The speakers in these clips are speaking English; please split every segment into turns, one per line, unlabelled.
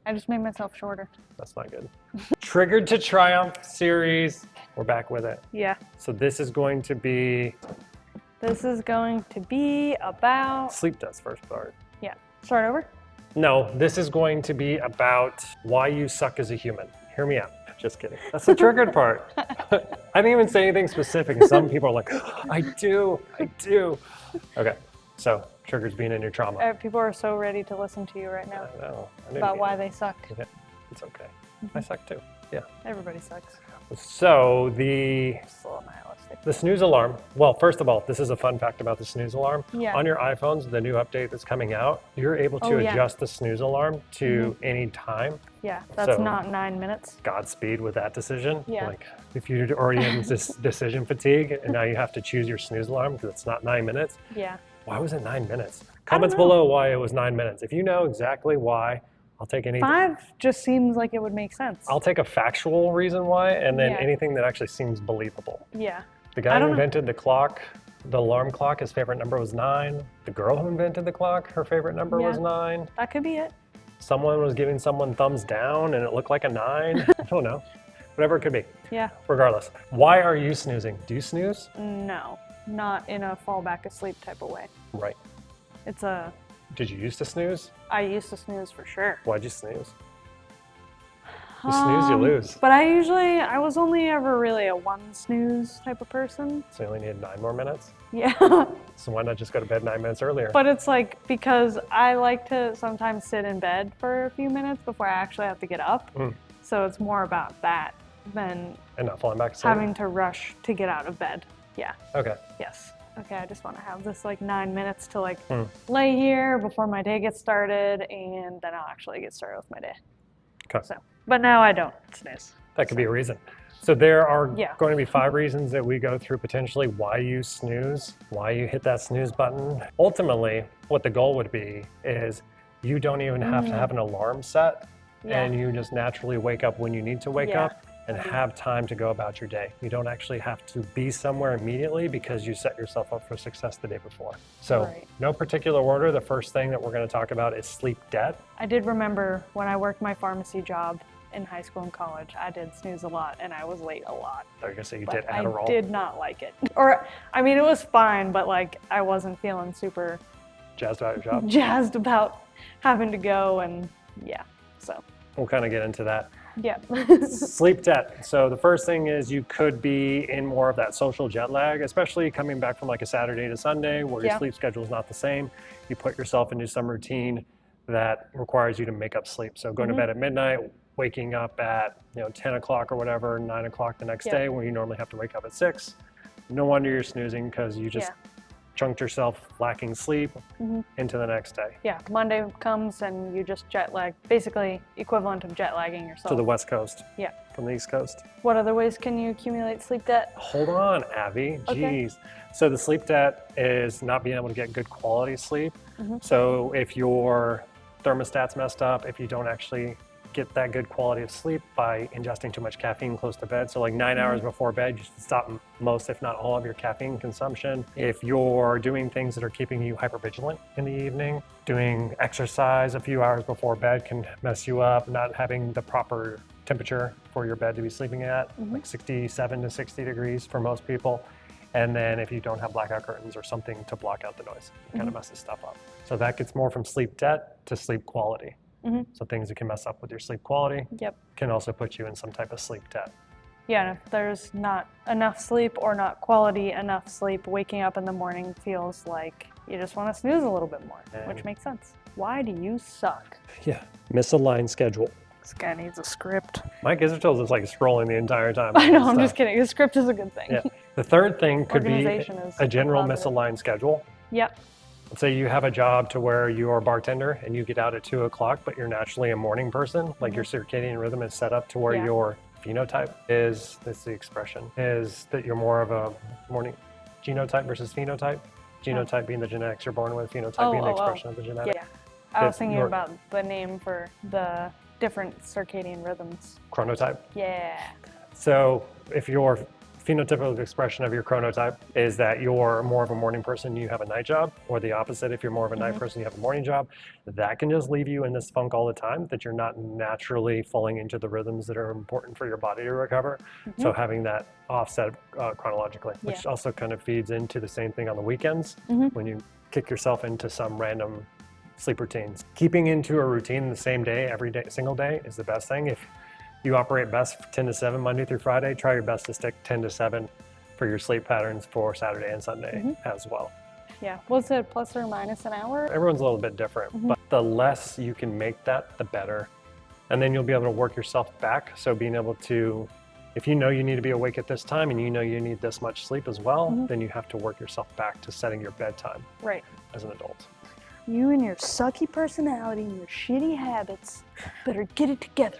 I just made myself shorter.
That's not good. Triggered to Triumph series. We're back with it.
Yeah.
So this is going to be...
This is going to be about...
Sleep test first part.
Yeah. Start over?
No, this is going to be about why you suck as a human. Hear me out. Just kidding. That's the triggered part. I didn't even say anything specific. And some people are like, I do. Okay, so triggers being in your trauma.
People are so ready to listen to you right now.
I know.
About why they suck.
Yeah, it's okay. I suck too. Yeah.
Everybody sucks.
So the
Just a little nihilistic.
The snooze alarm. Well, first of all, this is a fun fact about the snooze alarm.
Yeah.
On your iPhones, the new update that's coming out, you're able to adjust the snooze alarm to any time.
Yeah, that's
So-
not 9 minutes.
Godspeed with that decision.
Yeah.
Like if you're already in this decision fatigue and now you have to choose your snooze alarm because it's not 9 minutes.
Yeah.
Why was it 9 minutes?
I don't
Comments
know.
below why it was 9 minutes. If you know exactly why, I'll take any.
5 just seems like it would make sense.
I'll take a factual reason why, and then
Yeah.
anything that actually seems believable.
Yeah.
The guy who invented the clock, the alarm clock, his favorite number was 9. The girl who invented the clock, her favorite number was 9.
That could be it.
Someone was giving someone thumbs down and it looked like a 9. I don't know. Whatever it could be.
Yeah.
Regardless. Why are you snoozing? Do you snooze?
No, not in a fall back asleep type of way.
Right.
It's a...
Did you used to snooze?
I used to snooze for sure.
Why'd you snooze? You snooze, you lose.
But I was only ever really a 1 snooze type of person.
So you only needed 9 more minutes?
Yeah.
So why not just go to bed 9 minutes earlier?
But it's like, because I like to sometimes sit in bed for a few minutes before I actually have to get up. So it's more about that than
And not falling back asleep?
having to rush to get out of bed. Yeah.
Okay.
Yes. Okay, I just want to have this like 9 minutes to like lay here before my day gets started, and then I'll actually get started with my day.
Okay.
So, but now I don't snooze.
That could be a reason. So there are
Yeah.
going to be 5 reasons that we go through potentially why you snooze, why you hit that snooze button. Ultimately, what the goal would be is you don't even have to have an alarm set, and you just naturally wake up when you need to wake up and have time to go about your day. You don't actually have to be somewhere immediately because you set yourself up for success the day before. So no particular order. The first thing that we're going to talk about is sleep debt.
I did remember when I worked my pharmacy job in high school and college, I did snooze a lot and I was late a lot.
I was going to say you
But
did Adderall.
I did not like it. Or, I mean, it was fine, but like I wasn't feeling super
Jazzed about your job?
jazzed about having to go, and yeah, so.
We'll kind of get into that.
Yeah.
Sleep debt. So the first thing is you could be in more of that social jet lag, especially coming back from like a Saturday to Sunday where your sleep schedule is not the same. You put yourself into some routine that requires you to make up sleep. So going to bed at midnight, waking up at 10 o'clock or whatever, 9 o'clock the next day where you normally have to wake up at 6. No wonder you're snoozing because you just chunked yourself lacking sleep into the next day.
Yeah, Monday comes and you just jet lag, basically equivalent of jet lagging yourself.
To the West Coast.
Yeah.
From the East Coast.
What other ways can you accumulate sleep debt?
Hold on, Abby.
Okay.
Jeez. So the sleep debt is not being able to get good quality sleep. So if your thermostat's messed up, if you don't actually get that good quality of sleep by ingesting too much caffeine close to bed. So like 9 hours before bed, you should stop most, if not all, of your caffeine consumption. If you're doing things that are keeping you hypervigilant in the evening, doing exercise a few hours before bed can mess you up, not having the proper temperature for your bed to be sleeping at, like 67 to 60 degrees for most people. And then if you don't have blackout curtains or something to block out the noise, it kind of messes stuff up. So that gets more from sleep debt to sleep quality. So things that can mess up with your sleep quality can also put you in some type of sleep debt.
Yeah, and if there's not enough sleep or not quality enough sleep, waking up in the morning feels like you just want to snooze a little bit more, which makes sense. Why do you suck?
Yeah, misaligned schedule.
This guy needs a script.
Mike Isertils is like scrolling the entire time.
I know, I'm just kidding. The script is a good thing.
Yeah. The third thing could be
Organization is
a general
positive.
misaligned schedule.
Yep.
Let's say you have a job to where you are a bartender and you get out at 2 o'clock, but you're naturally a morning person. Like your circadian rhythm is set up to where your phenotype is, that's the expression, is that you're more of a morning genotype versus phenotype. Genotype being the genetics you're born with, phenotype being the expression of the genetics.
Yeah. I was thinking about the name for the different circadian rhythms.
Chronotype.
Yeah.
So if your phenotypical expression of your chronotype is that you're more of a morning person, you have a night job, or the opposite, if you're more of a night person, you have a morning job. That can just leave you in this funk all the time, that you're not naturally falling into the rhythms that are important for your body to recover. So having that offset chronologically, which also kind of feeds into the same thing on the weekends when you kick yourself into some random sleep routines. Keeping into a routine the same day, every day, single day is the best thing. If you operate best 10 to 7 Monday through Friday, try your best to stick 10 to 7 for your sleep patterns for Saturday and Sunday as well.
Yeah, was it plus or minus an hour?
Everyone's a little bit different, but the less you can make that, the better. And then you'll be able to work yourself back. So being able to, if you know you need to be awake at this time and you know you need this much sleep as well, then you have to work yourself back to setting your bedtime as an adult.
You and your sucky personality and your shitty habits better get it together.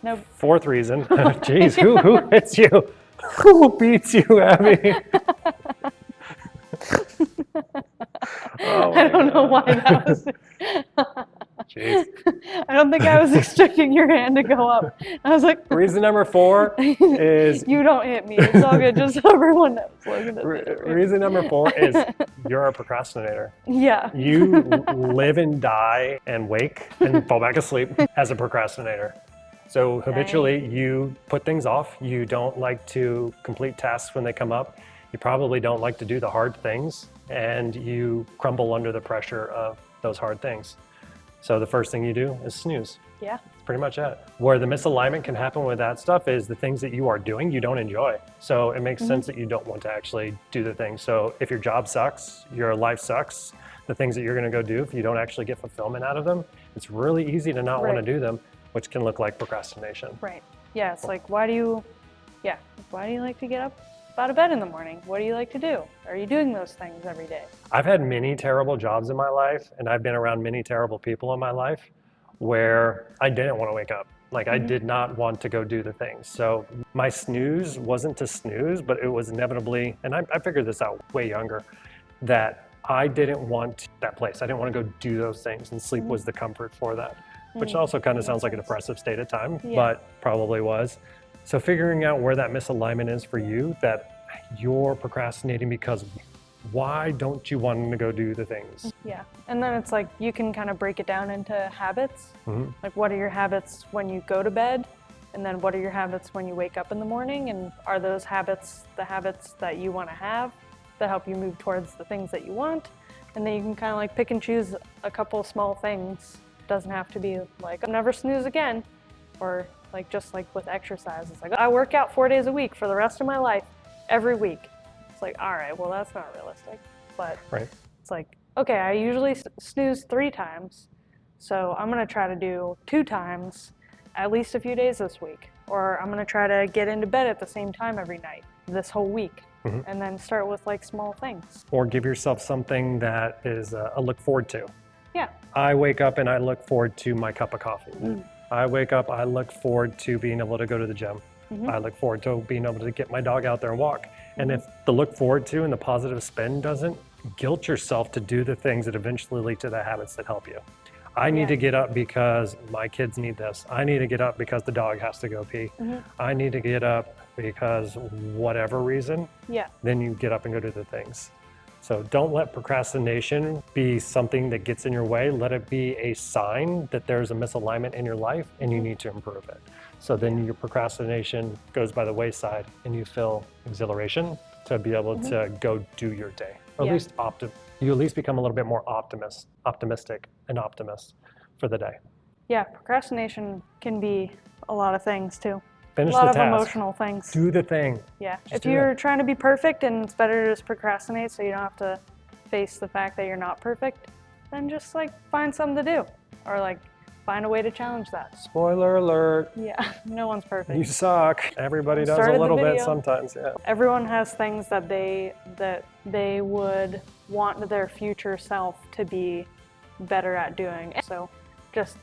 No.
Fourth reason, jeez, who hits you? Who beats you, Abby?
I don't know why that was.
Jeez.
I don't think I was expecting your hand to go up. I was like,
Reason number 4 is
you don't hit me. It's all good. Just so everyone knows.
Reason number 4 is you're a procrastinator.
Yeah.
You live and die and wake and fall back asleep as a procrastinator. So habitually you put things off. You don't like to complete tasks when they come up. You probably don't like to do the hard things, and you crumble under the pressure of those hard things. So the first thing you do is snooze.
Yeah.
That's pretty much it. Where the misalignment can happen with that stuff is the things that you are doing, you don't enjoy. So it makes sense that you don't want to actually do the things. So if your job sucks, your life sucks, the things that you're going to go do, if you don't actually get fulfillment out of them, it's really easy to not want to do them, which can look like procrastination.
Right. Yeah. It's like, why do you like to get up out of bed in the morning? What do you like to do? Are you doing those things every day?
I've had many terrible jobs in my life, and I've been around many terrible people in my life where I didn't want to wake up. Like I did not want to go do the things. So my snooze wasn't to snooze, but it was inevitably, and I figured this out way younger, that I didn't want that place. I didn't want to go do those things, and sleep was the comfort for that, which also kind of sounds like a depressive state of time, but probably was. So figuring out where that misalignment is for you, that you're procrastinating because why don't you want to go do the things?
Yeah. And then it's like you can kind of break it down into habits. Like what are your habits when you go to bed? And then what are your habits when you wake up in the morning? And are those habits the habits that you want to have that help you move towards the things that you want? And then you can kind of like pick and choose a couple small things. It doesn't have to be like, I'll never snooze again. Or like just like with exercise, it's like I work out 4 days a week for the rest of my life, every week. It's like, all right, well that's not realistic, but it's like, okay, I usually snooze 3 times, so I'm gonna try to do 2 times at least a few days this week, or I'm gonna try to get into bed at the same time every night this whole week, and then start with like small things.
Or give yourself something that is a look forward to.
Yeah.
I wake up and I look forward to my cup of coffee. I wake up, I look forward to being able to go to the gym. I look forward to being able to get my dog out there and walk. And if the look forward to and the positive spin doesn't, guilt yourself to do the things that eventually lead to the habits that help you. I need to get up because my kids need this. I need to get up because the dog has to go pee. I need to get up because whatever reason, then you get up and go do the things. So don't let procrastination be something that gets in your way. Let it be a sign that there's a misalignment in your life and you need to improve it. So then your procrastination goes by the wayside and you feel exhilaration to be able to go do your day. Or at least you at least become a little bit more optimistic and optimist for the day.
Yeah, procrastination can be a lot of things too.
Finish
a lot
the
of
task.
emotional things.
Do the thing.
Yeah,
Just
if
do
you're
it.
trying to be perfect and it's better to just procrastinate so you don't have to face the fact that you're not perfect, then just like find something to do or like find a way to challenge that.
Spoiler alert.
Yeah, no one's perfect.
You suck. Everybody does a
Started the
little bit
video.
sometimes, yeah.
Everyone has things that they would want their future self to be better at doing. So just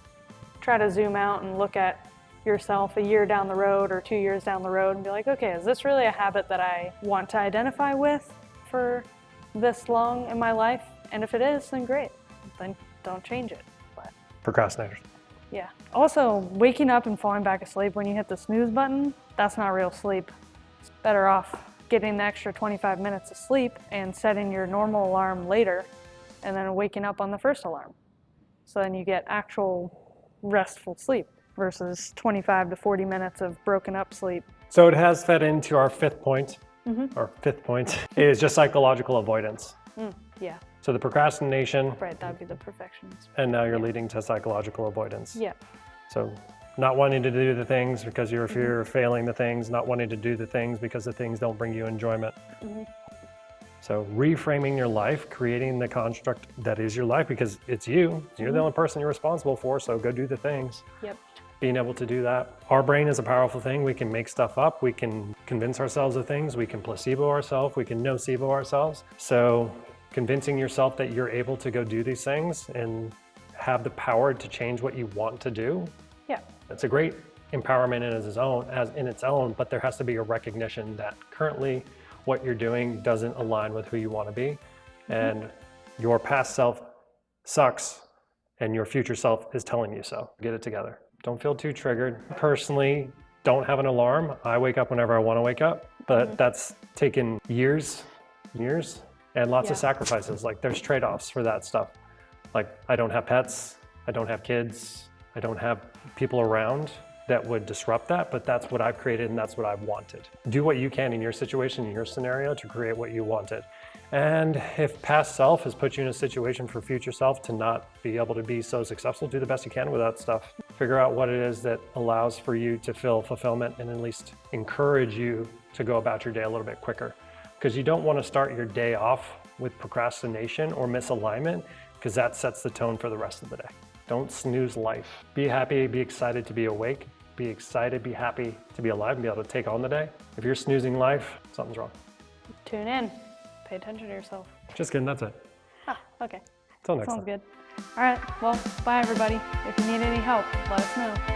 try to zoom out and look at yourself a year down the road or 2 years down the road and be like, okay, is this really a habit that I want to identify with for this long in my life? And if it is, then great. Then don't change it. But
Procrastinators.
Yeah. Also, waking up and falling back asleep when you hit the snooze button, that's not real sleep. It's better off getting the extra 25 minutes of sleep and setting your normal alarm later and then waking up on the first alarm. So then you get actual restful sleep versus 25 to 40 minutes of broken up sleep.
So it has fed into our fifth point. Our fifth point is just psychological avoidance.
Yeah.
So the procrastination.
Right, that'd be the perfectionism.
And now you're leading to psychological avoidance.
Yeah.
So not wanting to do the things because you're fear of failing the things, not wanting to do the things because the things don't bring you enjoyment. So reframing your life, creating the construct that is your life, because it's you. You're the only person you're responsible for, so go do the things.
Yep.
Being able to do that. Our brain is a powerful thing. We can make stuff up. We can convince ourselves of things. We can placebo ourselves. We can nocebo ourselves. So convincing yourself that you're able to go do these things and have the power to change what you want to do.
Yeah.
It's a great empowerment in its own, but there has to be a recognition that currently what you're doing doesn't align with who you want to be. And your past self sucks and your future self is telling you so. Get it together. Don't feel too triggered. Personally, don't have an alarm. I wake up whenever I want to wake up, but that's taken years, and lots of sacrifices. Like there's trade-offs for that stuff. Like I don't have pets, I don't have kids, I don't have people around that would disrupt that, but that's what I've created and that's what I've wanted. Do what you can in your situation, in your scenario to create what you wanted. And if past self has put you in a situation for future self to not be able to be so successful, do the best you can with that stuff. Figure out what it is that allows for you to feel fulfillment and at least encourage you to go about your day a little bit quicker. Because you don't want to start your day off with procrastination or misalignment, because that sets the tone for the rest of the day. Don't snooze life. Be happy, be excited to be awake, be excited, be happy to be alive and be able to take on the day. If you're snoozing life, something's wrong.
Tune in. Pay attention to yourself.
Just kidding, that's it.
Ah, okay.
Till next time.
Sounds good. All right, well, bye everybody. If you need any help, let us know.